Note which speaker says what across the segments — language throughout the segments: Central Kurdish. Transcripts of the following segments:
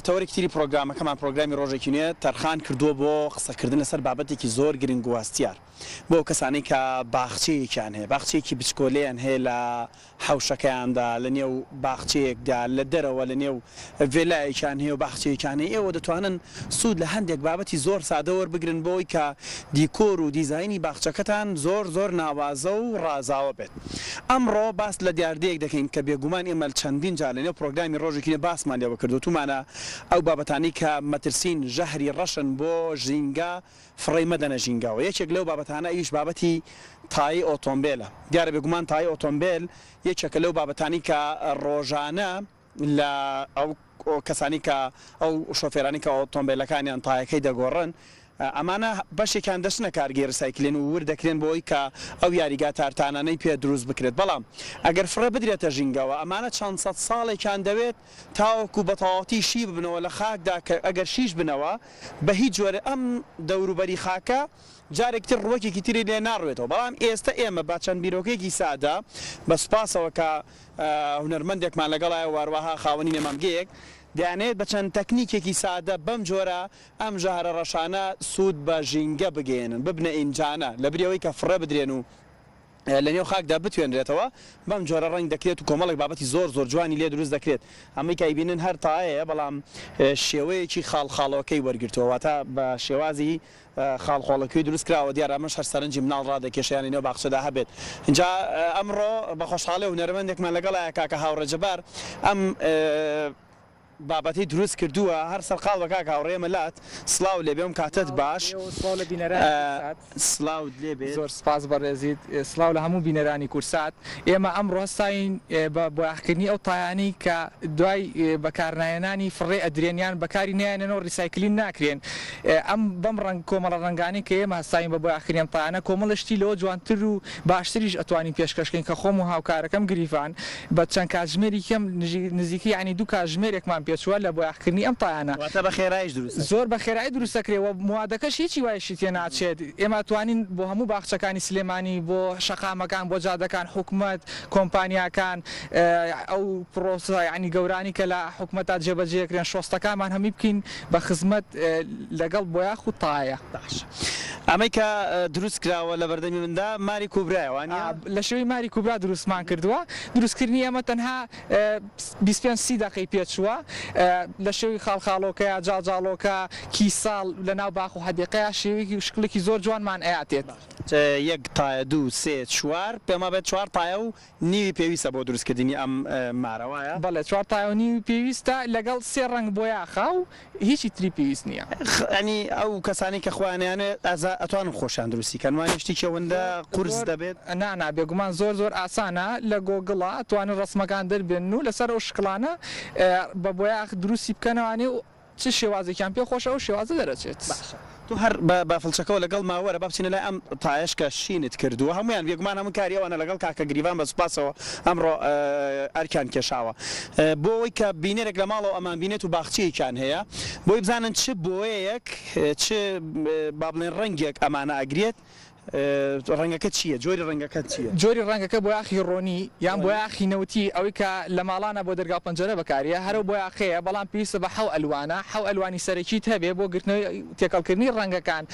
Speaker 1: تەوەرێکی پرۆگرامەکەمان پرۆگرامی ڕۆژێکی نوێ تەرخان کردووە بۆ قسەکردن لەسەر بابەتێکی زۆر گرنگ و هەستیار بۆ کەسانەی کە باخچەیەکیان هەیە باخچەیەکی بچکۆلەیان هەیە لە حەوشەکەیاندا لە نێو باخچەیەکدا لە دەرەوە لە نێو ڤێلایەکیان هەیە و باخچەیەکیان هەیە ئێوە دەتوانن سوود لە هەندێک بابەتی زۆر سادە وەربگرن بۆی کە دیکۆر و دیزاینی باخچەکەتان زۆر ناوازە و ڕازاوە بێت. ئەمڕۆ باس لە دیاردەیەک دەکەین کە بێگومان ئێمە چەندین جار لە نێو پرۆگرامی ڕۆژێکی نوێ باسمان لێوە کردوتومانە ئەو بابەتانی کە مەترسین ژەهری ڕەشن بۆ ژینگە فڕێ مەدەنە ژینگاوە. یەکێک لەو بابەتانە ئەویش بابەتی تایی ئۆتۆمبیلە. دیارە بێگومان تایی ئۆتۆمبیل یەکێکە لەو بابەتانی کە ڕۆژانە لە ئەو کەسانی کە ئەو شۆفێرانی کە ئۆتۆمبیلەکانیان تایەکەی دەگۆڕن ئەمانە بەشێکیان دەچنە کارگەی ڕسایکلین و وردەکرێن بۆی کە ئەو یاریگا تارتانانەی پێ دروست بکرێت. بەڵام ئەگەر فڕێ بدرێتە ژینگەوە ئەمانە چەند سەد ساڵێکیان دەوێت تاوەکو بە تەواوەتی شی ببنەوە لە خاکدا کە ئەگەر شیش بنەوە بە هیچ جۆرە ئەم دەوروبەری خاکە جارێکتر ڕوەکێکی تری لێ ناڕوێتەوە. بەڵام ئێستا ئێمە با چەند بیرۆکێکی سادە بە سوپاسەوە کە هونەرمەندێکمان لەگەڵایە واروەها خاوەنی نێمامگەیەک دەیانێت بە چەند تەکنیکێکی سادە بەم جۆرە ئەم ژەهرە ڕەشانە سوود بە ژینگە بگەێنن ببنە ئینجانە لە بریەوەی کە فڕێ بدرێن و لە نێو خاکدا بتوێنرێتەوە بەم جۆرە ڕنگ دەکرێت و کۆمەڵێک بابەتی زۆر جوانی لێ دروست دەکرێت. ئەمەی کە ئەیبینن هەر تایەیە بەڵام شێوەیەکی خاڵخاڵەکەی وەرگرتەوە واتە بە شێوازی خاڵخۆڵەکەی دروست کراوە. دیارە ئەمەش هەر سەرنجی مناڵ ڕادەکێشیانی نێو باخچەدا هەبێت. اینجا ئەمڕۆ بە خۆشحاڵی و هونەرمەندێکمان لەگەڵایە کاکە هاوڕێجەبار ئەم بابەتی دروست کردووە هەر سەرقاڵ بە کاک هاوڕێ مەلات سڵاو لێ بێم کاتت باش سڵاو لێ بێت.
Speaker 2: زۆر سپاس بەڕێزیت سڵاو لە هەموو بینەرانی کورسات. ئێمە ئەمڕۆ هەستاین بە بۆیاخکردنی ئەو تایانی کە دوای بەکارنایەنانی فڕێ ئەدرێنیان بەکاری نایەنەوە ڕیسایکلین ناکرێن. ئەم بەم ڕەنگ کۆمەڵە ڕنگانی کە ئێمە هەستاین بە بۆیاخکردنی ئەم تایانە کۆمەڵشتی لەوە جوانتر و باشتریش ئەتوانین پێشکەشکەین کە خۆم و هاوکارەکەم گریڤان بە چەند کاتژمێری کەم نزیکی یعنی دوو کاتژمێرێکمان پێچووە لە بۆیاخکردنی ئەم تایانە
Speaker 1: بە خێرایش دروست
Speaker 2: زۆر بە خێرایی دروستەکرێەوە موادەکەش هیچی وایشی تێ ناچێت. ئێمە توانین بۆ هەموو باخچەکانی سلێمانی بۆ شەقامەکان بۆ جادەکان حکومەت کۆمپانیاکان ئەو پرۆسە ینی گەورانی کە لە حکومەتا جێبەجێکرێن شۆستەکانمان هەمی بکەین بە خزمەت لەگەڵ بۆیاخ و تایە.
Speaker 1: ئەمەی کە دروست کراوە لە بەردەمی مندا ماری کوبرایەوە
Speaker 2: لە شێوەی ماری کوبرا دروستمان کردووە. دروستکردنی ئەمە تەنها 25 دقەی پێچووە لە شێوی خاڵخاڵۆکەیە جاڵجاڵۆکە کیساڵ لە ناو باخ و هەدیقەیە شێوەیەکی شکلێکی زۆر جوانمان ئەیاتێت.
Speaker 1: یەک تایە دوو سێ چوار پێما بێت چوار تایە و نیوی پێویستە بۆ دروستکردنی ئەم مارەوەیە.
Speaker 2: بەڵێ چوار تایە و نیوی پێویستە لەگەڵ سێ ڕنگ بۆیاخا و هیچی تری پێویست نییە.
Speaker 1: ئەنی ئەو کەسانی کە خۆیانیانێت ئەتوانن خۆشیان دروستی کەنوانی شتێکی ئەوەندە قورس دەبێت
Speaker 2: نانا بێگومان زۆر ئاسانە لە گۆگڵا ئەتوانن ڕسمەکان دەربێن و لەسەر ئەو شکلانە بە بۆیاخ دروستی بکەنەوەوانێ و چ شێوازێکیان پێ خۆشە و شێوازە دەرەچێت.
Speaker 1: تو هەر بە فڵچەکەەوە لەگەڵ ماوەرە با بچینە لای ئەم تایش کە شینت کردووە هەمویان بێگومان هەموو کاریەوەنە لەگەڵ کاکە گریوان بە سوپاسەوە ئەمڕۆ ئەرکیان کێشاوە بۆ ئەوەی کە بینێرێک لە ماڵەوە ئەمان بینێت و باخچەیەکیان هەیە بۆی بزانن چ بۆیەک چ با بڵێن ڕەنگێک ئەمانە ئەگرێت ڕەنگەکە چییە جۆری ڕەنگەکە چییە؟
Speaker 2: جۆری ڕەنگەکە بۆیاخی ڕۆنی یان بۆیاخی نەوتی ئەوەی کە لە ماڵانە بۆ دەرگا پەنجەرە بەکاریە هەرو بۆیاخەیە بەڵام پێویستە بە حەو ئەلوانە حەو ئەلوانی سەرەکیت هەبێ بۆ گرتنەوەی تێکەڵکردنی ڕەنگەکان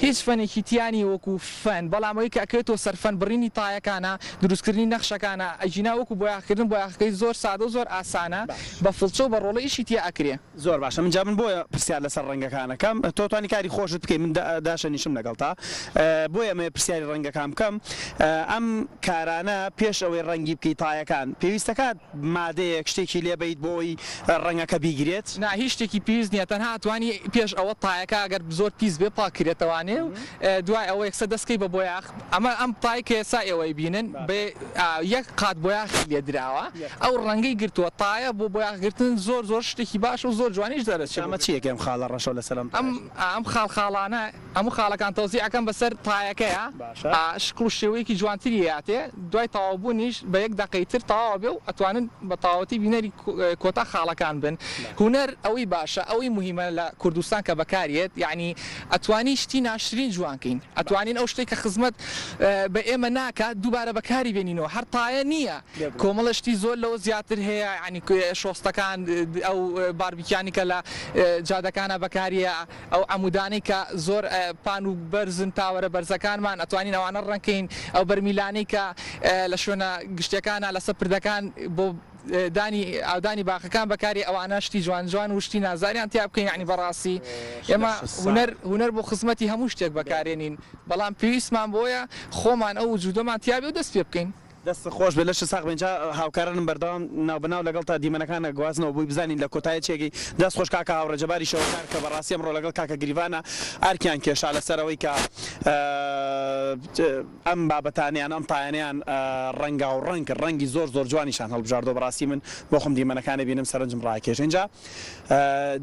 Speaker 2: هیچ فەنێکی تیانی وەکو فەن بەڵام ئەوەی کە ئەکرێتەوە سەرفەن بڕینی تایەکانە دروستکردنی نەخشەکانە ئەجینا وەکو بۆیاخکردن بۆیاخەکەی زۆر سادە و زۆر ئاسانە بە فڵچە و بە ڕۆڵە ئیشی تیا ئەکرێ.
Speaker 1: زۆر باشە من جابن بۆیە پرسیار لەسەر ڕەنگەکانەکەم تۆ توانی کاری خۆشت بکەی من داشەنیشم لەگەڵ تا بۆیە ئەمە پرسیاری ڕەنگەکان بکەم. ئەم کارانە پێش ئەوەی ڕەنگی بکەی تایەکان پێویستەکات مادەیەک شتێکی لێبیت بۆی ڕەنگەکە بیگرێت؟
Speaker 2: نا هیچ شتێکی پێویست نییە تەنها توانی پێش ئەوە تایەکە ئەگەر زۆر پیس بێ پاکرێتەوانێ و دوای ئەوە یەکسە دەستکەی بە بۆیاخ ئەمە ئەم تایکە ئێستا ئێوەی بینن بێ یەک قات بۆیاخی لێ دراوە ئەو ڕەنگەی گرتووە تایە بۆ بۆیاخگرتن زۆر شتێکی باش و زۆر جوانیش دەرەچێت.
Speaker 1: ئەمە چیەکە ئەم خاڵە ڕەشە لەسەر
Speaker 2: ئەم خاڵخاڵانە هەموو خاڵەکان تەوزیعەکەم بەسەر تایەکە هەیە شکڵ و شێوەیەکی جوانتری هاتێ دوای تەواوبوونیش بە یەک دەقەیتر تەواو بێ و ئەتوانن بە تەواوەتی بینەری کۆتا خاڵەکان بن هونەر ئەوەی باشە ئەوەی مهمە لە کوردستان کە بەکارێت یعنی ئەتوانی شتی ناشرین جوانکەین ئەتوانین ئەو شتێک کە خزمەت بە ئێمە ناکات دووبارە بەکاری بێنینەوە هەر تایە نییە کۆمەڵە شتی زۆر لەوە زیاتر هەیە ینی شۆستەکان ئەو باربیکانی کە لە جادەکانە بەکاریە ئەو ئەمودانەی کە زۆر پان و بەرزن تاوەرە بەرزەکانمان ئەتوانین ئەوانە ڕەنکەین ئەو بەرمیلانەی کە لە شوێنە گشتەکانە لەسەر پردەکان بۆ دانی ئاودانی باخەکان بەکاری ئەوانە شتی جوان جوان و شتی نازاریان تیا بکەین ینی بەڕاستی ئێمە هونەر بۆ خزمەتی هەموو شتێک بەکارێنین بەڵام پێویستمان بۆیە خۆمان ئەو وجودەمان تیابێ و دەست پێ بکەین
Speaker 1: دەست خۆش بێ لەش ساق بنجا هاوکارانم بەردەوام ناوبەناو لەگەڵ تا دیمەنەکانە گوازنەوە بووی بزانین لە کۆتایەکێکی دەست خۆش کاکە هاوڕێجەباری شەوەکار کە بەڕاستی ئەمڕۆ لەگەڵ کاکە گریڤانە ئارکیان کێشا لەسەرەوەی کە ئەم بابەتانیان ئەم تایانیان ڕەنگا و ڕەنگی زۆر جوانیشان هەڵبژاردۆ بەڕاستی من بۆ خۆم دیمەنەکانە بینم سەرنجم ڕاکێش اینجا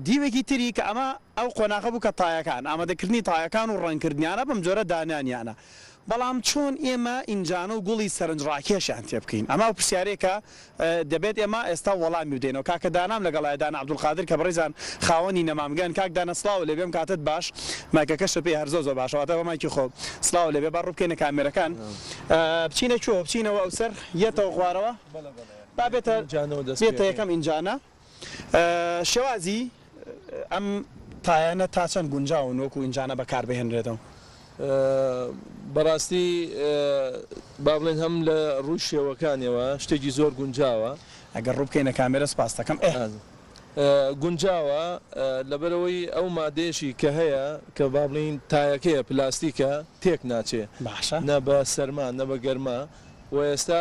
Speaker 1: دیوێکی تری کە ئەمە ئەو قۆناغە بوو کە تایەکان ئامادەکردنی تایەکان و ڕەنگکردنیانە بەم جۆرە دانیانیانە بەڵام چۆن ئێمە ئینجانە و گوڵی سەرنجڕاکێشیان تێ بکەین ئەمە پرسیارێکە دەبێت ئێمە ئێستا وەڵامی بدەینەوە کاکە دانام لەگەڵای دانا عەبدولقادر کە بڕێزان خاوەنی نەمامگەن کاک دانە سڵاو لێبێم کاتت باش مایکەکەشە پێی هەر زۆر باشەوەتەوە مایکی خۆ سڵاو لێبێ با ڕووبکەینە کامێرەکان بچینە کوێ بچینەوە ئەو سەر یەتەوە خوارەوە با بێتە یەکەم ئینجانە شێوازی ئەم تایانە تا چەند گونجاون وەکو ئینجانە بەکار بهێنرێتەوە
Speaker 3: بەڕاستی با بڵێن هەم لە ڕووی شێوەکانیەوە شتێکی زۆر گونجاوە
Speaker 1: ئەگەر ڕووبکەینە کامێرە سپاس دەکەم
Speaker 3: گونجاوە لەبەرەوەی ئەو مادێشی کە هەیە کە با بڵین تایەکەیە پلاستیکە تێک ناچێ
Speaker 1: باشە
Speaker 3: نە بە سەرما نە بە گەرما و ئێستا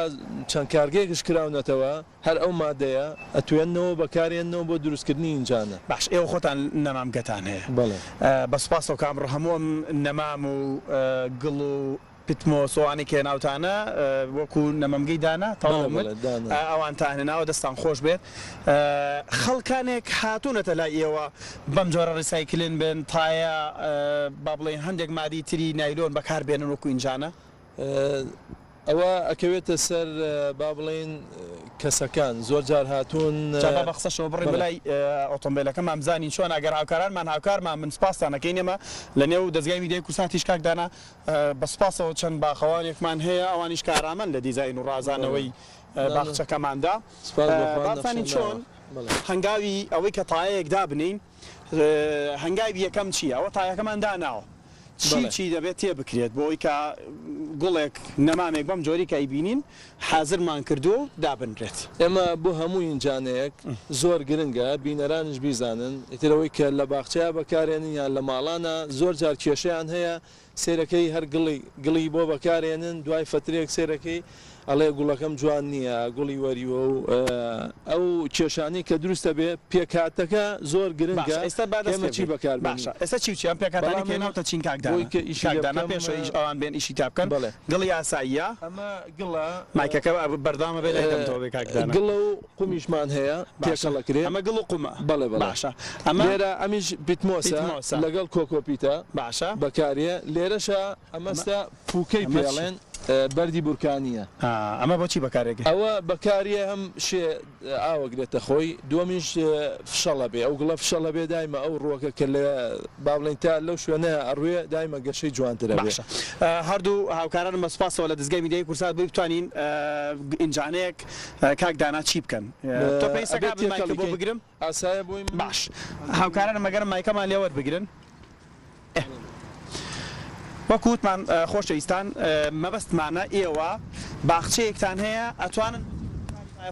Speaker 3: چەند کارگەیەکش کراونەتەوە هەر ئەو مادەیە ئەتوێنەوە بەکارێنەوە بۆ دروستکردنی ئینجانە
Speaker 1: باش ئێوە خۆتان نەمامگەتان هەیە
Speaker 3: بەڵێ
Speaker 1: بە سوپاسەوە کامڕ هەمووم نەمام و گڵ و پتمۆ سۆوانی کێناوتانە وەکو نەمەمگەی دانا ئەوانتانە ناوە دەستان خۆش بێت خەڵکانێک هاتوونەتە لای ئێوە بەم جۆرە ڕیسایکلن بن تایە با بڵێن هەندێک مادی تری نایلۆن بەکاربێنن وەکو ئینجانە
Speaker 3: ئەوە ئەکەوێتە سەر با بڵێن کەسەکان زۆر جار هاتوون
Speaker 1: بە قسەشەوە بڕێ بەلای ئۆتۆمبیلەکەمان بزانین چۆن ئەگەر هاوکارانمان هاوکارمان من سپاسانەکەین ئێمە لە نێو دەستگای میدیای کورساتیش کاکدانا بە سپاسەوە چەند باخەوانێکمان هەیە ئەوانیش کارامەن لە دیزاین و ڕازانەوەی باخچەکەماندا بازانین چۆن هەنگاوی ئەوەی کە تایەیەک دابنین هەنگاوی یەکەم چییە ئەوە تایەکەمان داناوە چی دەبێت تێ بکرێت بۆ ئەوی کە گوڵێک نەمامێک بەم جۆری کە ئەیبینین حازرمان کردو و دابنرێت
Speaker 3: ئێمە بۆ هەموو ئینجانەیەک زۆر گرنگە بینەرانش بیزانن ئیترەوەی کە لە باخچەیە بەکارێنن یان لە ماڵانە زۆر جار کێشەیان هەیە سێرەکەی هەر گڵی بۆ بەکارێنن دوای فترێک سێرەکەی ئەڵێ گوڵەکەم جوان نییە گوڵی وەریوە و ئەو کێشانی کە دروستە بێ پێکاتەکە زۆر گرنگە ئێمە چی بەکار
Speaker 1: باشە ئێستا چی ئەم پێکاتانی کێناوتە چین کاکدانا پێش ئەوان بێن ئیشی تا بکەن گڵی یاساییە
Speaker 3: ئەمە گڵە
Speaker 1: مایکەکە بەردامە بێ لەکەمەوە بێ کاکدانا
Speaker 3: گڵە و قومیشمان هەیە پێشەڵەکرێت
Speaker 1: ئەمە گڵ و قومە
Speaker 3: بەڵێ
Speaker 1: باشە
Speaker 3: لێرە ئەمیش پیتمۆسە لەگەڵ کۆکۆپیتە
Speaker 1: باشە
Speaker 3: بەکارێ لێرەشە ئەمەستە پووکەی پێڵێن بەردی بورکانیە
Speaker 1: ئەمە بۆچی بەکارێک
Speaker 3: ئەوە بەکاریە هەم شێ ئاوەگرێتە خۆی دووەمیش فشەڵە بێ ئەو گڵە فشەڵە بێ دایمە ئەو ڕۆکە کە لە با بڵێن تا لەو شوێنە ئەڕوێ دایمە گەشەی جوانترە باشە
Speaker 1: هەردوو هاوکاران بەسپاسەوە لە دەستگای میدیای کورسات بۆی بتوانین ئینجانەیەک کاک دانا چی بکەن تۆ پێی سەگا مایکە بۆ بگرم
Speaker 3: ئاسایە بۆی
Speaker 1: باش هاوکاران مەگەرم مایکەمان لێوە بگرن وەکووتمان خۆشەویستان مەبەستمانە ئێوە باخچەیەکتان هەیە ئەتوانن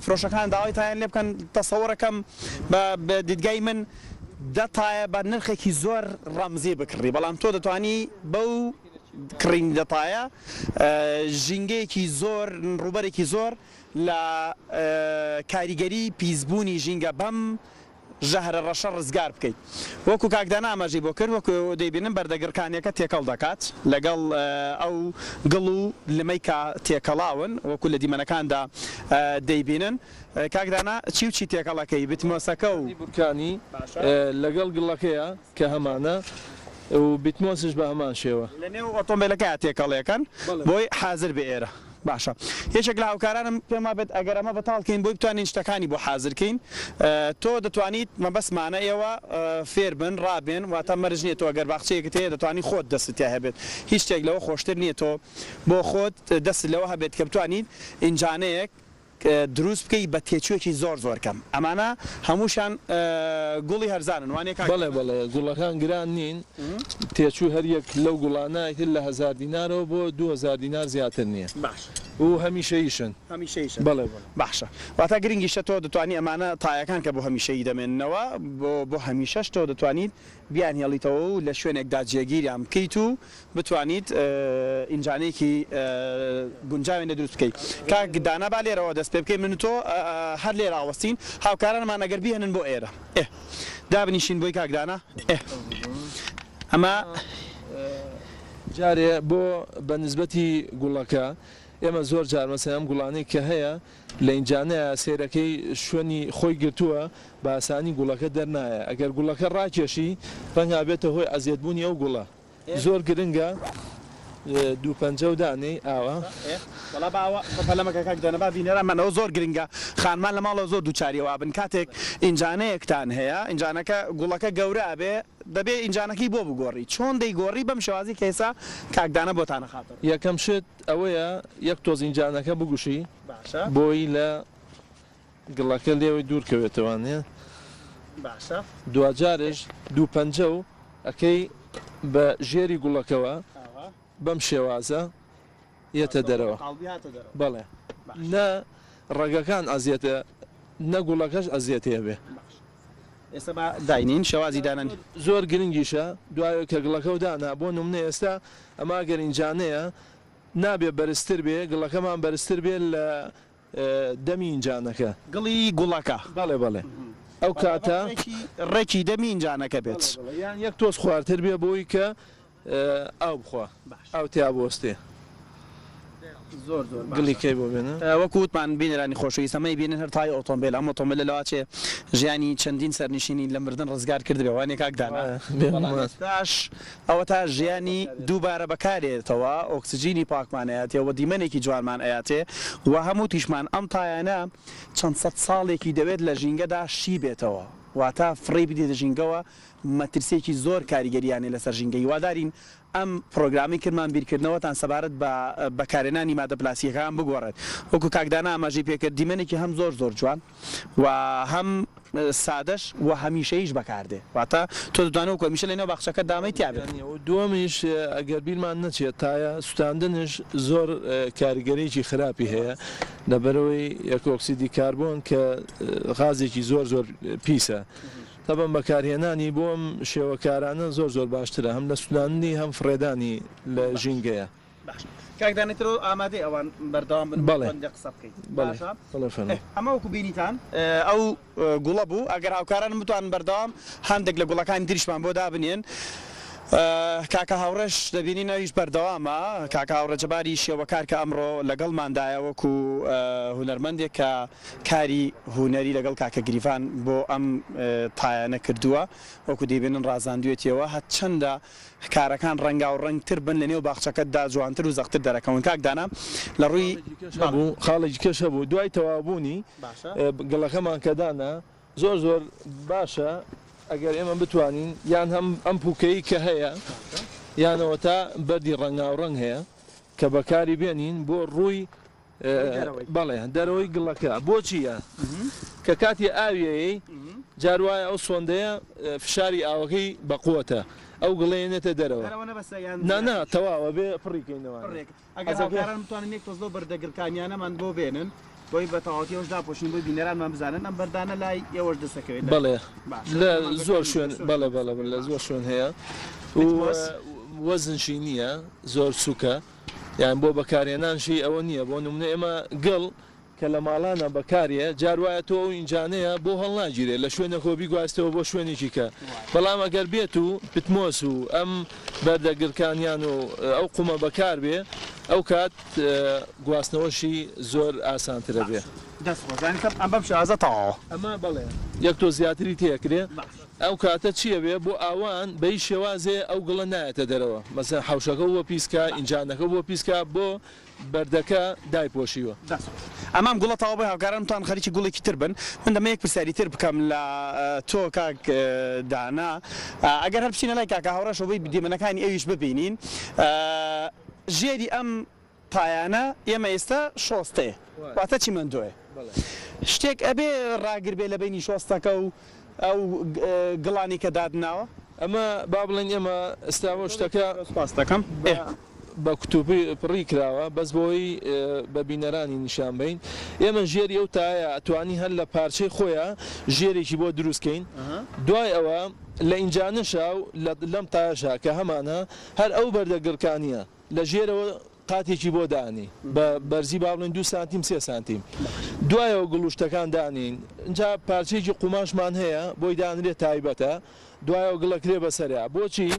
Speaker 1: فرۆشەکان داوای تایان لێ بکەن تەسەوڕەکەم بە دیدگای من دەتایە بە نرخێکی زۆر ڕەمزی بکڕی بەڵام تۆ دەتوانی بەو کڕین دەتایە ژینگەیەکی زۆر ڕوبەرێکی زۆر لە کاریگەری پیسبوونی ژینگە بەم ژەهرە ڕەشە ڕزگار بکەیت وەکو کاکدانا ئاماژەی بۆ کرد وەکو دەیبینن بەردەگرکانیەکە تێکەڵ دەکات لەگەڵ ئەو گڵ و لمەی کە تێکەڵاون وەکو لە دیمەنەکاندا دەیبینن کاکدانا چی و چی تێکەڵەکەی بتمۆسەکە و
Speaker 3: بورکانی لەگەڵ گڵەکەیە کە هەمانە و بیتمۆسش بە هەمان شێوە
Speaker 1: لە نێو ئۆتۆمبیلەکە تێکەڵەکەن بۆی حازر بە ئێرە باشە هێشێک لە هاوکارانم پێما بێت ئەگەر ئەمە بەتاڵکەین بۆی بتوانین شتەکانی بۆ حازرکەین تۆ دەتوانیت مەبەسمانە ئێوە فێر بن ڕابێن واتە مەرج نییە تۆ ئەگەر باخچەیەکت هەیە دەتوانی خۆت دەستیا هەبێت هیچ شتێک لەوە خۆشتر نییە تۆ بۆ خۆت دەست لەوە هەبێت کە بتوانیت ئینجانەیەک دروست بکەی بە تێچووەکی زۆر کەم ئەمانە هەمووشان گوڵی هەرزانن وانێک
Speaker 3: بەڵێ بەڵێ گوڵەکان گران نین تێچوو هەریەک لەو گوڵانایتر لە 1000 دینارەوە بۆ 2000 دینار زیاتر نییە و هەمیشەیشن بەڵێ
Speaker 1: باشە واتە گرنگیشە تۆ دەتوانانی ئەمانە تایەکان کە بۆ هەمیشەی دەمێننەوە بۆ هەمیشەش تۆ دەتوانیت بیان هێڵیتەوە و لە شوێنێکدا جێگیریان بکەیت و بتوانیت ئینجانێکی گونجاوێنە دروست بکەیت کاک دانا با لێرەوە دەست پێ بکەین من تۆ هەر لێرە ئاوەستین هاوکارانمان ئەگەر بیهێنن بۆ ئێرە دابنیشین بۆی کاک دانا ئەمە
Speaker 3: جارێ بۆ بە نسبەتی گوڵەکە ئێمە زۆر جار مەسەڵەن ئەم گوڵانەی کە هەیە لە ئینجانەیە سێرەکەی شوێنی خۆی گرتووە بە ئاسانی گوڵەکە دەرنایە ئەگەر گوڵەکە ڕاکێشی ڕەنگا بێتە هۆی ئەزیەتبوونی ئەو گوڵە زۆر گرنگە 250 دانەی ئاوە
Speaker 1: بەڵامەکە کاک دەنەبا بینێرانمانەوە زۆر گرنگە خانمان لە ماڵەوە زۆر دووچاریەوە بن کاتێک ئینجانەیەکتان هەیە ئینجانەکە گوڵەکە گەورە ئابێ دەبێ ئینجانەکەی بۆ بگۆڕی چۆن دەیگۆڕی بەم شێوازی کەیسا کاکدانە بۆتانە خاتر
Speaker 3: یەکەم شت ئەوەیە یەک تۆز ئینجانەکە بگوشی بۆی لە گڵەکە لێوەی دوورکەوێتەوانێ دوجارش 250 ئەکەی بە ژێری گوڵەکەوە بەم شێوازە یەتە دەرەوە بەڵێ نە ڕێگەکان ئەزیێتە نەگوڵەکەش ئەزیێتەیە بێ
Speaker 1: ئێستا داینین شێوازی دانن
Speaker 3: زۆر گرنگیشە دوای کە گڵەکە و دانا بۆ نمونە ئێستا ئەما گەرینجانەیە نابێ بەرزتر بێ گڵەکەمان بەرزتر بێ لە دەمی ئینجانەکە
Speaker 1: گڵی گوڵەکە
Speaker 3: بەڵێ بەڵێ ئەو کاتە
Speaker 1: ڕێکی دەمی ئینجانەکە بێت
Speaker 3: یان یەک تۆز خواردتر بێ بۆی کە ئاو بخوا ئەو تیا بۆستێ
Speaker 1: زۆر
Speaker 3: گڵیکەی بۆ بێنە
Speaker 1: وەکووتمان بینێرانی خۆشەویست ئەمەی بینن هەر تای ئۆتۆمبیل ئەم ئۆتۆمبیل لەواچێ ژیانی چەندین سەرنشینی لە مردن ڕزگار کرد بێ وانێ کاکداناش ئەوە تا ژیانی دووبارە بەکارێتەوە ئۆکسجینی پاکمانەیەتەوە دیمەنێکی جوانمان ئەیاتێ و هەموو تیشمان ئەم تایانە چەند سەد ساڵێکی دەوێت لە ژینگەدا شی بێتەوە واتە فڕێ بدێتە ژینگەوە مەترسێکی زۆر کاریگەریانێ لەسەر ژینگەی وادارین ئەم پرۆگرامی کردمان بیرکردنەوەتان سەبارەت بە بەکارێنانی مادە پلاسیەکان بگۆڕێت وەکو کاکدانا ئاماژەی پێکرد دیمەنێکی هەم زۆر جوان و هەم سادەش و هەمیشەیش بەکاردێ واتە تۆ دەدوانەوە کۆمیشە لەنێو باخچەکە دامەی تیابێت
Speaker 3: دووەمیش ئەگەر بیرمان نەچێت تایە سوتاندنش زۆر کاریگەریی خراپی هەیە لەبەرەوەی یەکۆکسیدی کاربۆن کە غازێکی زۆر پیسە تەبەن بەکارهێنانی بۆم شێوەکارانە زۆر باشترە هەم لە سووداندنی هەم فڕێدانی لە ژینگەیە
Speaker 1: کاکدانێتەوە ئامادەی ئەوان بەردەوام قسە بکەیت ئەمە وەکو بینیتان ئەو گوڵە بوو ئەگەر هاوکاران بتوان بەردەوام هەندێک لە گوڵەکانی تریشمان بۆ دابنێن کاکە هاوڕێش دەبینی نەویش بەردەوامە کاکە هاوڕە جەباری شێوەکار کە ئەمڕۆ لەگەڵماندایە وەکو هونەرمەندێک کە کاری هوەری لەگەڵ کاکە گریڤان بۆ ئەم تایانە کردووە وەکو دەیبێنن ڕازاندوێتیەوە هەت چەندە کارەکان ڕەنگا و ڕەنگتر بن لە نێو باخچەکەتدا جوانتر و زەختر دەرەکەون کاکدانا لە ڕووی
Speaker 3: خاڵێکی کەشە بوو دوای تەوابوونی گڵەکەمان کەدانە زۆر باشە ئەگەر ئێمە بتوانین یان هەم ئەم پوکەی کە هەیە یانەوە تا بەردی ڕەنگاوڕەنگ هەیە کە بەکاری بێنین بۆ ڕووی بەڵێ دەرەوەی گڵەکە بۆچیە کە کاتی ئاویەیە جاروایە ئەو سۆندەیە فشاری ئاوەکەی بەقوتە ئەو گڵێنێتە دەرەوە نانا تەواوە بێ پڕیکەینەوە
Speaker 1: بەردەگرکانیانەمان بۆ بێنن بۆی بە تەواوەتیەوەش داپۆشین بۆی بینەرانمان بزانن ئەم بەردانە لای ئێوەش دەسەکەوێت
Speaker 3: بەڵێ لە زۆر شوێن بەڵێ لە زۆر شوێن هەیە وەزنشی نییە زۆر سوکە یان بۆ بەکارێنانشی ئەوە نییە بۆ نمونە ئێمە گڵ کە لە ماڵانە بەکارە جاروایە تۆ ئەو ئینجانەیە بۆ هەڵناگیرێت لە شوێنە خۆبی گواستەوە بۆ شوێنێکی کە بەڵام ئەگەر بێت و پتمۆس و ئەم بەردەگرکانیان و ئەو قومە بەکار بێ ئەو کات گواستنەوەشی زۆر ئاسانترە بێ
Speaker 1: ئەمە بەم شازە تەواوە
Speaker 3: ئەمە بڵێ یەک تۆ زیاتری تێکرێ ئەو کاتە چییە بێ بۆ ئاوان بەی شێوازێ ئەو گڵە نایەتە دەرەوە مەسەن حوشەکە وە پیسکە ئینجانەکە بۆ پیسکە بۆ بەردەکە دایپۆشیوە
Speaker 1: ئەمام گوڵەتەوە بە هاوکارانتان خەریکی گوڵێکی تر بن من دەمە یەک پرسیاری تر بکەم لە تۆ کاک دانا ئەگەر هەر بچینە لای کاکە هاوڕێشەوەی دیمەنەکانی ئەویش ببینین ژێری ئەم پایانە ئێمە ئێستا شۆستەیە واتە چی مندۆیە شتێک ئەبێ ڕاگر بێ لە بینی شۆستەکە و ئەو گڵانی کە دادناوە
Speaker 3: ئەمە با بڵێن ئێمە ئێستاوە شتەکە
Speaker 1: سپاس دەکەم
Speaker 3: بە کتوپی پڕی کراوە بەس بۆی بە بینەرانی نیشان بین ئێمە ژێری ئەو تایە ئەتوانی هەر لە پارچەی خۆیان ژێرێکی بۆ دروستکەین دوای ئەوە لە ئینجانشا و لەم تایشا کە هەمانە هەر ئەو بەردەگرکانیە لە ژێرەوە قاتێکی بۆ دانی بە بەرزی با بڵێن 2 سانتیم 3 سانتیم دوایەوە گڵوشتەکان دانین اینجا پارچەیەکی قوماشمان هەیە بۆی دانرێت تایبەتە دوایەوە گڵەکرێ بەسەریا بۆچی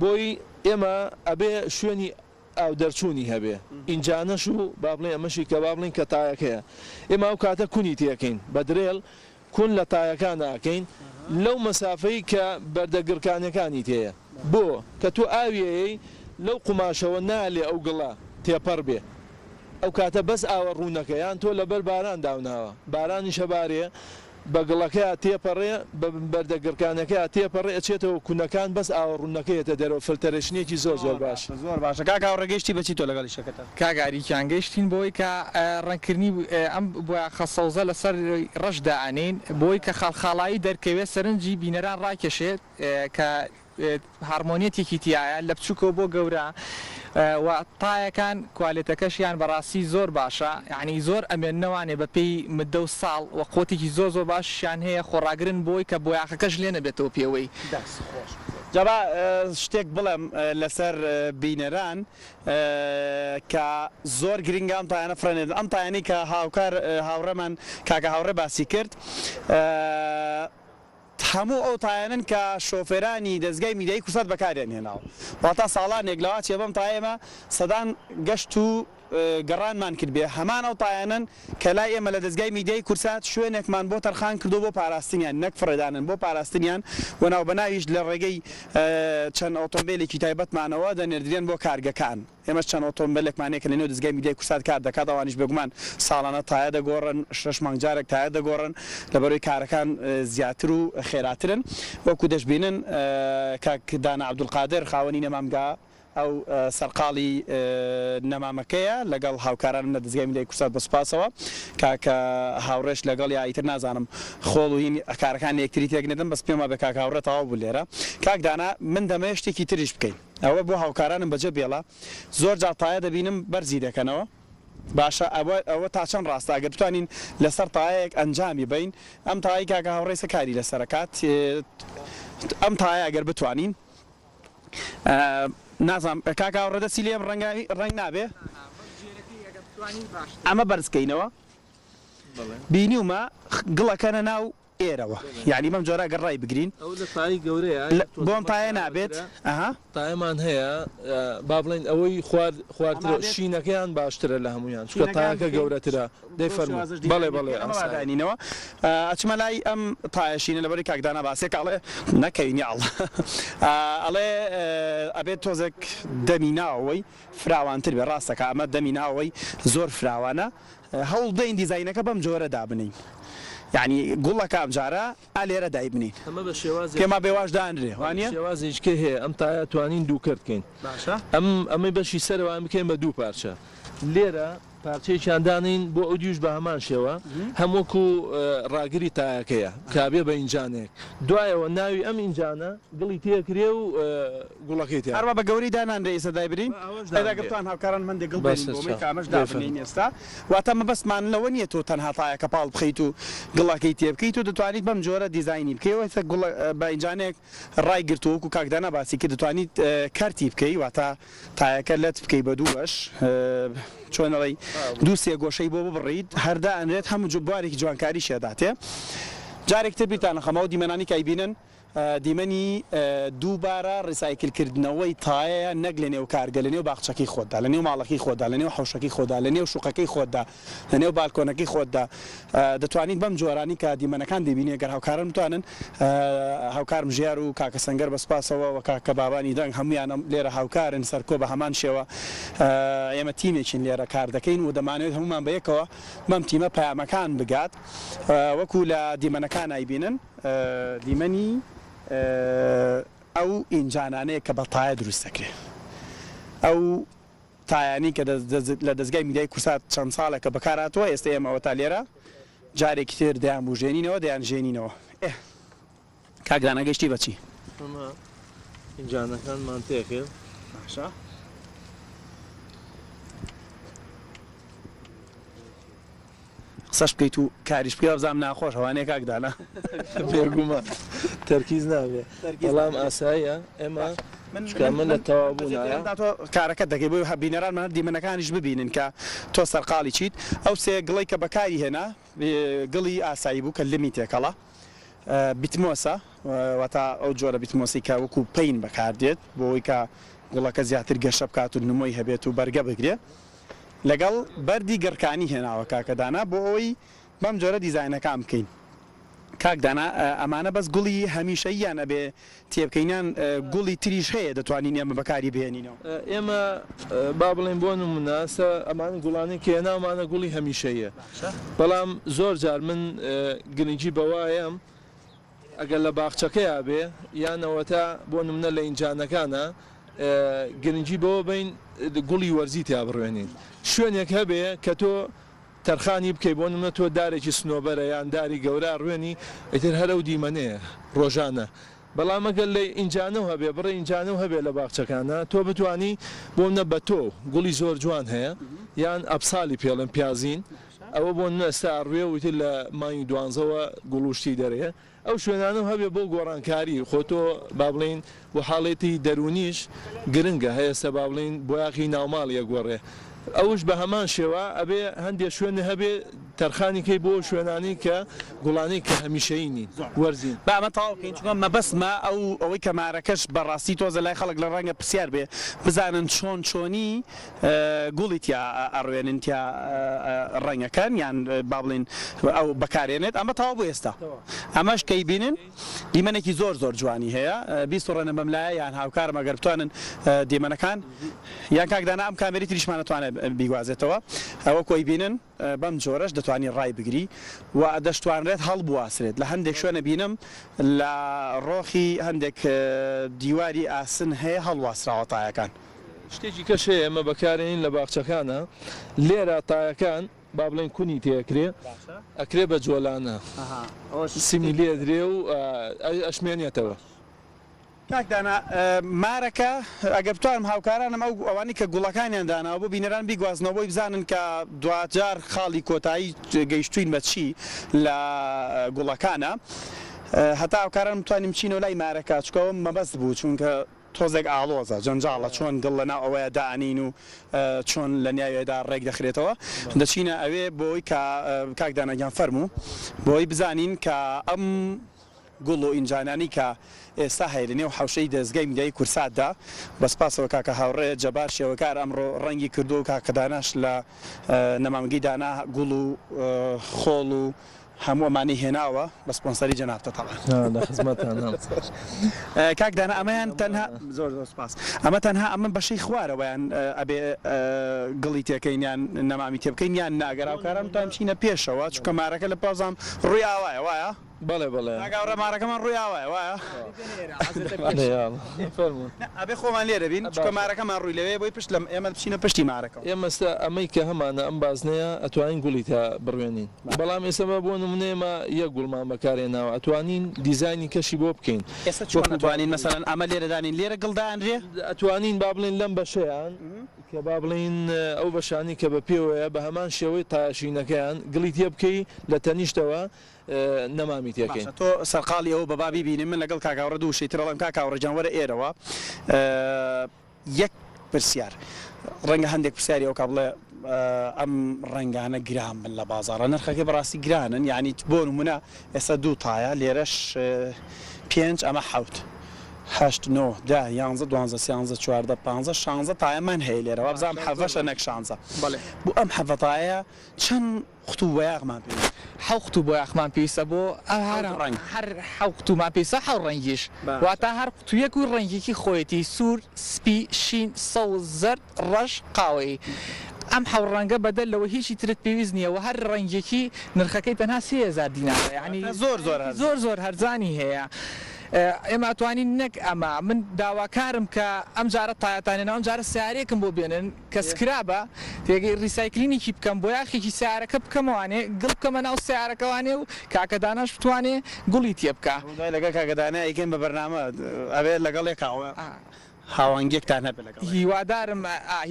Speaker 3: بۆی ئێمە ئەبێ شوێنی ئاو دەرچوونی هەبێ ئینجانەش و با بڵێن ئەمەشی کە با بڵێن کە تایەکەیە ئێمە ئەو کاتە کونی تێکەین بە درێڵ کون لە تایەکان ناکەین لەو مەسافەی کە بەردەگرکانەکانی تەیە بۆ کە تو ئاویەیە لەو قماشەوە نالێ ئەو گڵە تێپەڕ بێ ئەو کاتە بەس ئاوە ڕوونەکەیان تۆ لەبەر باران داوناوە بارانی شەبارێ بە گڵەکەی تێپەڕێ بە بەردەگرکانەکەی تێپەڕێ ئەچێتەوە کوونەکان بەس ئاوە ڕوونەکەیەتە دەرەوە فلتەرشنێکی زۆر باش
Speaker 1: زۆر باشە کاکا ڕێگەشتی بەچی تۆ لەگەڵی شەکەتە
Speaker 2: کاگاریکیان گەشتین بۆی کە ڕێنکردنی ئەم بۆ خەسەوزە لەسەر ڕەشدا ئەنین بۆی کە خاڵخاڵایی دەرکەوێت سەرنجی بینەران ڕاکێشێت کە هارمۆنیەتێکی تایە لە بچووکەوە بۆ گەورە و تایەکان کوالێتەکەشیان بەڕاستی زۆر باشە یعنی زۆر ئەمێننەوانێ بە پێی مدە و ساڵ و قوتێکی زۆر باشیان هەیە خۆڕاگرن بۆی کە بۆیاخەکەش لێ نەبێتەوە پێوەی
Speaker 1: جابا شتێک بڵێم لەسەر بینەران کە زۆر گرنگە ئەم تایانە فرێنێت ئەم تایانی کە هاوکار هاوڕێمان کاکە هاوڕێ باسی کرد هەموو ئەو تایانن کە شۆفێرانی دەستگای میدیایی کورسات بەکاریان هێناوە واتە ساڵانێک لەوا چێ بەم تایەمە سەدان گەشت و گەڕانمان کرد بێ هەمان ئەو تایانن کە لای ئێمە لە دەستگای میدیایی کورسات شوێنێکمان بۆ تەرخان کردو بۆ پاراستنیان نەک فڕێدانن بۆ پاراستنیان و ناوبەناویش لە ڕێگەی چەند ئۆتۆمبیلێکی تایبەتمانەوە دەنێردرێن بۆ کارگەکان ئێمە چەند ئۆتۆمبیلێکمانەیە کە لەنێو دەستگای میدیایی کورسات کار دەکات ئەوانیش بێگومان ساڵانە تایە دەگۆڕن 6 مانگجارێک تایە دەگۆڕن لەبەرەوەی کارەکان زیاتر و خێراترن وەکو دەشبینن کاک دانا عەبدولقادر خاوەنی نەمامگا ئەو سەرقاڵی نەمامەکەیە لەگەڵ هاوکارانم لە دەستگای میدیایی کورسات بەسوپاسەوە کاکە هاوڕێش لەگەڵ یایتر نازانم خۆڵ و هین کارەکان یەکتری تێکنێتن بەس پێما بە کاک هاوڕێ تەواو بوو لێرە کاک دانا من دەمەوێت شتێکی تریش بکەین ئەوە بۆ هاوکارانم بەجێ بێڵە زۆر جار تایە دەبینم بەرزی دەکەنەوە باشە ئەوە تا چەند ڕاستە ئەگەر بتوانین لەسەر تایەک ئەنجامی بین ئەم تایی کاکە هاوڕێ سەکاری لەسەرکات ئەم تایە ئەگەر بتوانین نازانم کاکا ڕێدەسی لێم ڕنگ نابێ ئەمە بەرزکەینەوە بینیومە گڵەکەنە ناو ئێرەوە یعنی بەم جۆرە گەڕای بگرین بۆم تایە نابێت
Speaker 3: تایەمان هەیە با بڵێن ئەوەی خواردترە شینەکەیان باشترە لە هەمویان چکە تایەکە گەورەترە دەیفەرمو بەڵێ بەڵێ
Speaker 1: ئەمەدانینەوە ئەچمە لای ئەم تایەشینە لەبەری کاکدانا باسێک ئەڵێ نەکەینی ئاڵ ئەڵێ ئەبێت تۆزێک دەمی ناوەوەی فراوانتر بێ ڕاستەکە ئەمە دەمی ناوەوەی زۆر فراوانە هەوڵ دەین دیزاینەکە بەم جۆرە دابنین یعنی گوڵەکە ئەم جارە ئالێرە دایبنین پێما بێواش دانرێ وانە
Speaker 3: شێوازێککە هەیە ئەم تایە توانین دووکردکەین ئەمەی بەشی سەرەوە بکەین بە دوو پارچە لێرە پارچەیەکیان دانین بۆ ئەو دیوش بە هەمان شێوە هەمووەکو ڕاگری تایەکەیە کابێ بە ئینجانێک دوایەوە ناوی ئەم ئینجانە گڵی تێکرێ و گوڵەکەی تێ
Speaker 1: هەروە بە گەوری دانان ڕێسە دایبرین ئەداگەتوان هاوکاران من دەگڵ ئامەش دابنین ئێستا واتە مەبەستمان لەوە نییە تۆ تەنها تایەکە پاڵ بخەیت و گڵەکەی تێ بکەیت و دەتوانیت بەم جۆرە دیزاینی بکەیەوە بە ئینجانێک ڕای گرتووەکو کاکدانا باسی کە دەتوانیت کارتی بکەی واتە تایەکە لەت بکەی بە دوو بەش چۆنەڵی دوو سێ گۆشەی بۆ بڕیت هەردا ئەنرێت هەموو بوارێکی جوانکاری شێداتێ جارێک تر بیرتانە خەمە و دیمەنانی کایبینن دیمەنی دووبارە ڕیسایکلکردنەوەی تایە نەک لە نێو کارگە لە نێو باخچەکەی خۆتدا لە نێو ماڵەکەی خۆدا لە نێو حوشەکەی خۆدا لە نێو شوقەکەی خۆتدا لە نێو بالکۆنەکەی خۆتدا دەتوانین بەم جۆرانی کە دیمەنەکان دەبینێ گەر هاوکارن بتوانن هاوکارم ژیار و کاکە سەنگەر بەسپاسەوە و کاکە بابانی دەنگ هەمویان لێرە هاوکارن سەرکۆ بە هەمان شێوە ئێمە تیمێکین لێرە کار دەکەین و دەمانوێت هەمومان بەیەکەوە بەم تیمە پەیامەکان بگات وەکو لە دیمەنەکان ئایبینن دیمەنی ئەو ئینجانانەیە کە بە تایە دروست دەکرێت ئەو تایانی کە لە دەستگای میدیای کورسات چەند ساڵێکە بەکارهاتوە ئێستا ئێمەوە تا لێرە جارێکی تر دەیان بژێنینەوە دەیان ژێنینەوە کاکدانە گەشتی بەچی
Speaker 3: ئینجانەکانمان تێکرد
Speaker 1: باشە قسەش بکەیت و کاریش بکە بزانم ناخۆش هەوانەیە کاکدانە
Speaker 3: بێگومان تەرکیز نابێ بەڵام ئاساییە ئێمە من لە تەوابوونایە
Speaker 1: کارەکە دەکەی بۆ بینەرانمان دیمەنەکانیش ببینن کە تۆ سەرقاڵی چیت ئەو سێ گڵی کە بەکاری هێنا گڵی ئاسایی بوو کە لمی تێکەڵە بیتمۆسە واتە ئەو جۆرە بیتمۆسی کە وەکو پەین بەکاردێت بۆ ئەوەی کە گوڵەکە زیاتر گەشە بکات و نمۆی هەبێت و بەرگە بگرێ لەگەڵ بەردی گەڕکانی هێناوە کاکەدانا بۆ ئەوەی بەم جۆرە دیزاینەکان بکەین کاکدانا ئەمانە بەس گوڵی هەمیشەییان ئەبێ تێبکەینیان گوڵی تریش هەیە دەتوانین ئێمە بەکاری بهێنینەوە
Speaker 3: ئێمە با بڵێن بۆ نمونەسە ئەمان گوڵانی کە هێناومانە گوڵی هەمیشەیە بەڵام زۆر جار من گرنگی بەوایەم ئەگەر لە باخچەکەیە بێ یانەوەتا بۆ نمونە لە ئینجانەکانە گرنگی بەوە بین گوڵی وەرزی تیا بڕوێنین شوێنێک هەبێ کە تۆ تەرخانی بکەی بۆ نمونە تۆ دارێکی سنۆبەرە یان داری گەورە ڕوێنی ئیتر هەرە و دیمەنەیە ڕۆژانە بەڵام ئەگەر لە ئینجانە هەبێ بڕێ ئینجانە هەبێ لە باخچەکانە تۆ بتانی بۆ منە بە تۆ گوڵی زۆر جوان هەیە یان ئەپساڵی پێڵم پیازین ئەوە بۆ ئێستا ڕوێ وتر لە مانگی دوانزەوە گوڵوشتی دەرەیە ئەو شوێنانە هەبێ بۆ گۆڕانکاری خۆ تۆ با بڵین بۆ حاڵێتی دەرونیش گرنگە هەیەستا با بڵین بۆ یاقی ناوماڵیە گۆڕێ ئەوش بە هەمان شێوە ئەبێ هەندێک شوێنە هەبێ تەرخانیکەی بۆ شوێنانی کە گوڵانی کە هەمیشەیینی وەرزین
Speaker 1: بامە تاواکەین چونکە مەبەسمە ئەوەی کە مارەکەش بەڕاستی تۆزە لای خەڵک لە ڕەنگە پرسیار بێ بزانن چۆنی گوڵی تیا ئەڕوێنن تیا ڕەنگەکەن یان با بڵین ئەو بەکارێنێت ئەمە تاوا بۆ ئێستا ئەمەش کەی بینن دیمەنێکی زۆر زۆر جوانی هەیە بیست ڕێنە مەملایە یان هاوکارم ئەگەر بتوانن دیمەنەکان یان کاکدانا ئەم کامێری تریشمانە توانێت بیگوازێتەوە ئەوە کۆی بینن بەم جۆرەش دەتوانین ڕای بگری و دەشتوانرێت هەڵبواسرێت لە هەندێک شوێنە بینم لە ڕۆخی هەندێک دیواری ئاسن هەیە هەڵواسراوە تایەکان
Speaker 3: شتێکی کەشەیە ئەمە بەکارێنین لە باخچەکانە لێرە تایەکان با بڵێن کونی تێکرێ ئەکرێ بە جۆلانە سیمی لێ درێ و ئەشمێنێتەوە
Speaker 1: کاکدانا مارەکە ئەگەر بتوانم هاوکارانم ئەوانی کە گوڵەکانیان داناوە بۆ بینەران بیگوازنەوە بۆی بزانن کە دوجار خاڵی کۆتایی گەیشتوین بە چی لە گوڵەکانە هەتا هاوکاران بتوانیم چینەوە لای مارەکە چکەوە مەبەست بوو چونکە تۆزێک ئاڵۆزە جەنجاڵە چۆن گڵ لەناو ئەوەیە دانین و چۆن لە نیاوێدا ڕێک دەخرێتەوە دەچینە ئەوێ بۆی کاکدانەگیان فەرموو بۆی بزانین کە ئەم گوڵ و ئینجانانی کە ئێستا هەیە لە نێو حوشەی دەستگای میدیای کورساتدا بەسپاسەوە کاکە هاوڕێ جەبار شێوەکار ئەمڕۆ ڕەنگی کردو و کاکەداناش لە نەمامگەی دانا گوڵ و خۆڵ و هەمووەمانی هێناوە بە سپۆنسەری جەنابتە کاکدانا ئەمەیان تەنها زۆر سپاس ئەمە تەنها ئەمە بەشەی خوارەوەیان ئەبێ گڵی تێکەینیان نەمامی تێبکەین یان ناگەر هاوکاران تام چینە پێشەوە چونکە مارەکە لە پازام ڕووی ئاوایە وایە
Speaker 3: بەڵێ بەڵێ
Speaker 1: ناگاورە مارەکەمان ڕووی ئاوایە وایە ئەبێ خۆمان لێرە بین چونکە مارەکەمان ڕووی لەوێ بۆی پشت لەم ئێمە بچینە پشتی مارەکە
Speaker 3: ئێمەستا ئەمەی کە هەمانە ئەم بازنەیە ئەتوانین گوڵی تا بڕوێنین بەڵام ئێستا بۆ نمونێمە یەک گوڵمان بەکارێناوە ئەتوانین دیزایانی کەشی بۆ بکەین
Speaker 1: ئێستا چۆن ئەتوانین مەسەڵەن ئەمە لێرەدانین لێرە گڵدانرێ
Speaker 3: ئەتوانین با بڵین لەم بەشەیان کە با بڵین ئەو بەشانی کە بە پێوەیە بە هەمان شێوەی تاشینەکەیان گڵی تێ بکەی لە تەنیشتەوە نەمامی تێکەین
Speaker 1: تۆ سەرقاڵی ئەوە بەبابی بینیم من لەگەڵ کاکاوڕە دوو شەیترەڵم کاکاوڕە جانوەرە ئێرەوە یەک پرسیار ڕەنگە هەندێک پرسیاری ئەو کا بڵێ ئەم ڕەنگانە گران بن لە بازاڕە نرخەکەی بەڕاستی گرانن یعنی بۆ نمونە ئێستا 2 تایە لێرەش 5 ئەمە 8 9 10 11 12 13 14 15 16 تایەمان هەیە لێرەوە بزانم حەڤەشە نەک 16 بۆ ئەم حەڤەتایە چەند خوتو وەیاغمان پێ
Speaker 2: حوقت بۆ یاخمان پێویستە بۆ هەر حوقتمان پێویستە حەو ڕەنگیش واتە هەر قوتویەک و ڕەنگێکی خۆیەتی سوور سپی شین سەوز زەرد ڕەش قاوەیی ئەم حەو ڕەنگە بەدەل لەوە هیچی ترت پێویست نییە و هەر ڕەنگێکی نرخەکەی تەنها 3000 دینارە یعنی زۆر هەرزانی هەیە ئێمە ئەتوانین نەک ئەمە من داواکارم کە ئەم جارە تایەتانێنەوە ئەم جارە سیارێکم بۆ بێنن کە سکرابە تێگەی ریسایکلینێکی بکەم بۆ یاخێکی سیارەکە بکەمەوانێ گڵ بکەمە ناو سیارەکەوانێ و کاکەداناش بتوانێ گوڵی تێ بکە
Speaker 1: لەگەڵ کاکەدانە ئەیکەن بە بەرنامە ئەوێ لەگەڵ یەکاوە هاوانگیەکتان هەبێ لەگەڵ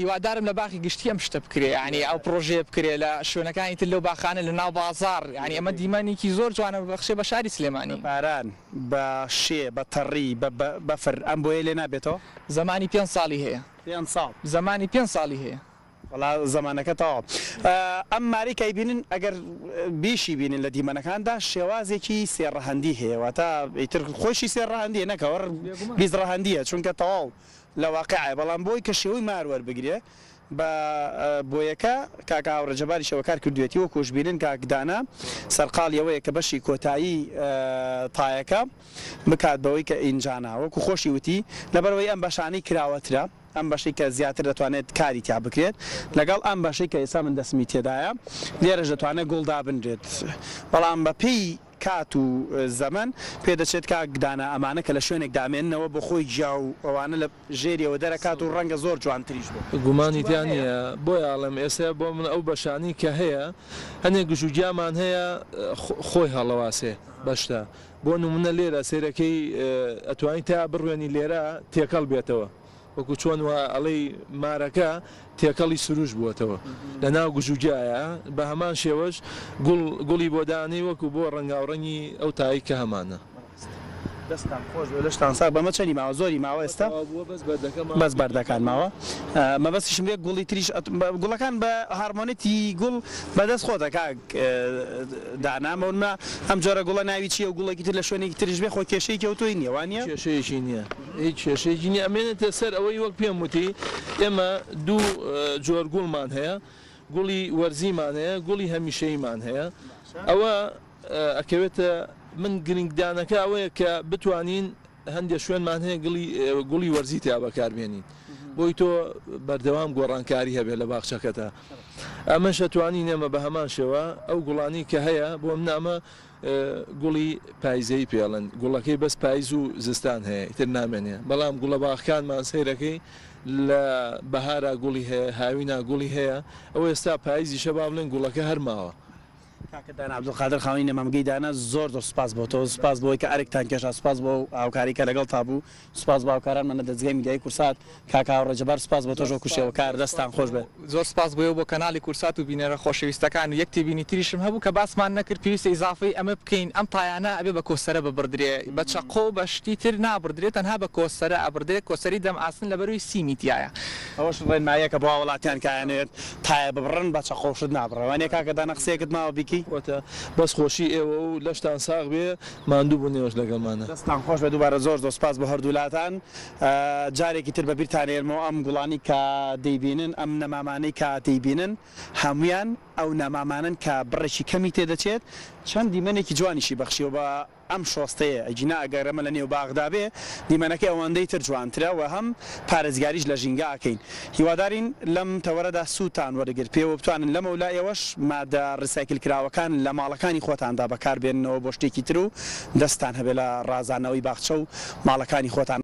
Speaker 2: هیوادارم لە باخی گشتی ئەم شتە بکرێ ینی ئەو پرۆژێ بکرێ لە شوێنەکانی تر لەو باخانە لە ناو بازار ینی ئەمە دیمانێکی زۆر جوانە بەخشێ بە شاری سلێمانی
Speaker 1: باران بە شێ بە تەڕی بەفر ئەم بۆیە لێ نابێتەوە
Speaker 2: زمانی 5 ساڵی هەیە
Speaker 1: 5 ساڵ
Speaker 2: زمانی 5 ساڵی هەیە
Speaker 1: وڵا زمانەکە تەواو ئەم ماریکای بینن ئەگەر بیشی بینن لە دیمەنەکاندا شێوازێکی سێڕەهەندی هەیە واتە ئیتر خۆشی سێڕەهەندیە نەکەوە بیزڕەهەندیە چونکە تەواو لە واقعە بەڵام بۆی کە شێوەی ماروەەر بگرێ بە بۆیەکە کاکە هاوڕێجەباری شەوەکار کردوێتی وە کۆشببینن کاکدانا سەرقاڵیەوەیە کە بەشی کۆتایی تایەکە بکات بەوەی کە ئینجانا وەکو خۆشی وتی لەبەرەوەی ئەم بەشانەی کراوەترە ئەم بەشەی کە زیاتر دەتوانێت کاری تیا بکرێت لەگەڵ ئەم بەشەی کە ئێستا من دەسمی تێدایە لێرەش دەتوانێت گوڵدا بنرێت بەڵام بەپێی کات و زەمن پێدەچێت کاکدانا ئەمانە کە لە شوێنێک دامێننەوە بۆ خۆی جیا و ئەوانە لە ژێریەوە دەرەکات و ڕەنگە زۆر جوانتریش بوو
Speaker 3: گومانی دیانە بۆی ئاڵم ئێستا بۆ من ئەو بەشانی کە هەیە هەنێک گژوگیامان هەیە خۆی هەڵەواسێ بەشتا بۆ نمونە لێرە سێرەکەی ئەتوانی تا بڕوێنی لێرە تێکەڵ بێتەوە وەکو چۆن وە ئەڵەی مارەکە تێکەڵی سروش بووەتەوە لە ناو گژوگیایە بە هەمان شێوەش گوڵی بۆدانی وەکو بۆ ڕەنگاوڕەنگی ئەو تایی کە هەمانە
Speaker 1: دەستان خۆش لەشتان سا بەمە چەنی ماوە زۆری ماوە ئێستا بەس بەردەکان ماوە مەبەستیشم لێک گوڵی تریش گوڵەکان بە هارمۆنێتی گوڵ بەدەست خۆتە کاک دانامەونمە ئەم جۆرە گوڵە ناوی چیە و گوڵێکی تر لە شوێنێکی تریش بێ خۆ کێشەی کەوتۆی نیە وانە
Speaker 3: کێشەیەکی نییە هیچ کێشەیەکی نیە ئەمێنێتە سەر ئەوەی وەک پێم وتی ئێمە دوو جۆر گوڵمان هەیە گوڵی وەرزیمان هەیە گوڵی هەمیشەیمان هەیە ئەوە ئەکەوێتە من گرنگدانەکە ئەوەیە کە بتوانین هەندێک شوێنمان هەیە گوڵی وەرزی تیا بەکاربێنین بۆی تۆ بەردەوام گۆڕانکاری هەبێت لە باخچەکەتە ئەمەش ئەتوانین ئێمە بە هەمان شێوە ئەو گوڵانی کە هەیە بۆ منامە گوڵی پایزەی پێڵن گوڵەکەی بەس پاییز و زستان هەیە ئیتر نامێنێ بەڵام گوڵە باخەکانمان سەیرەکەی لە بەهارا گوڵی هەیە هاوینا گوڵی هەیە ئەوە ئێستا پاییزی شەبا بڵێن گوڵەکە هەرماوە
Speaker 1: کاکەدان عەبدولقادر خاوەنی نەمامگەی دانا زۆر سوپاس بۆ تۆ سوپاس بۆی کە ئەرێکتان کێشا سوپاس بۆ هاوکاری کە لەگەڵ تابوو سوپاس بۆ هاوکارانمانە دەستگای میدیای کورسات کاکە هاوڕێجەبار سوپاس بۆ تۆش وەکو شێوەکار دەستان خۆش بێت
Speaker 2: زۆر سپاس بۆ بۆ کەناڵی کورسات و بینەرە خۆشەویستەکان و یەک تێبینی تریشم هەبوو کە باسمان نەکرد پێویستە ئیزافەی ئەمە بکەین ئەم پایانە ئەبێ بە کۆسەرە ببردرێ بە چەقۆ بە شتی تر نابردرێت تەنها بە کۆسەرە ئەبردرێت کۆسەری دەم ئاسن لەبەروی سیمیتیایە
Speaker 1: ئەوەش ڕێنمایە کە بۆ وڵاتیان کایانێت تایە ببڕن بە چەقۆشت نابڕەوانێ کاکەدانە قسەیەکت ماوە بیکی
Speaker 3: بەس خۆشی ئێوە و لەشتان ساغ بێ ماندوو بوونێوەش لەگەڵمانە
Speaker 1: دەستان خۆش بێ دووبارە زۆر سپاس بە هەردوولاتان جارێکی تر بەبیرتان هێرمەوە ئەم گوڵانی کە دەیبینن ئەم نەمامانەی کە دەیبینن هەمویان ئەو نەمامانن کە بڕێکی کەمی تێدەچێت چەند دیمەنێکی جوانیشی بەخشیەوە بە ئەم شۆستەیە ئەجینا ئەگەرەمە لە نێو باغدا بێ دیمەنەکەی ئەوەندەی تر جوانترە و هەم پارێزگاریش لە ژینگە ئەکەین هیوادارین لەم تەوەرەدا سووتان وەرەگرت پێوە بتوانن لەمە لایەوەش مادە ڕسایکل کراوەکان لە ماڵەکانی خۆتاندا بەکاربێننەوە بۆ شتێکی تر و دەستان هەبێ لە ڕازانەوەی باخچە و ماڵەکانی خۆتان